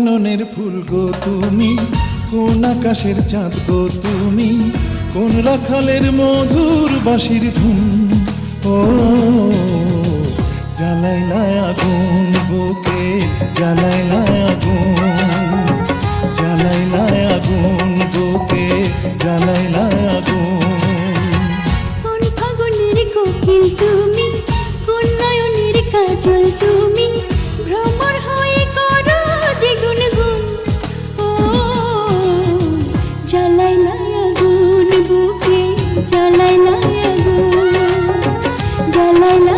কাননের ফুল গো তুমি, কোন আকাশের চাঁদ গো তুমি, কোন রাখালের মধুর বাঁশির ধুন। ও জ্বালাইলা আগুন বুকে, জ্বালাইলা আগুন, জ্বালাইলা আগুন বুকে, জ্বালাইলা আগুন। কোন ফাগুনের কোকিল তুমি, কোন নয়নের কাজল তুমি, ভ্রমর হয়ে করো যে গুনগুন। ও জ্বালাইলা আগুন বুকে, জ্বালাইলা আগুন, জ্বালাইলা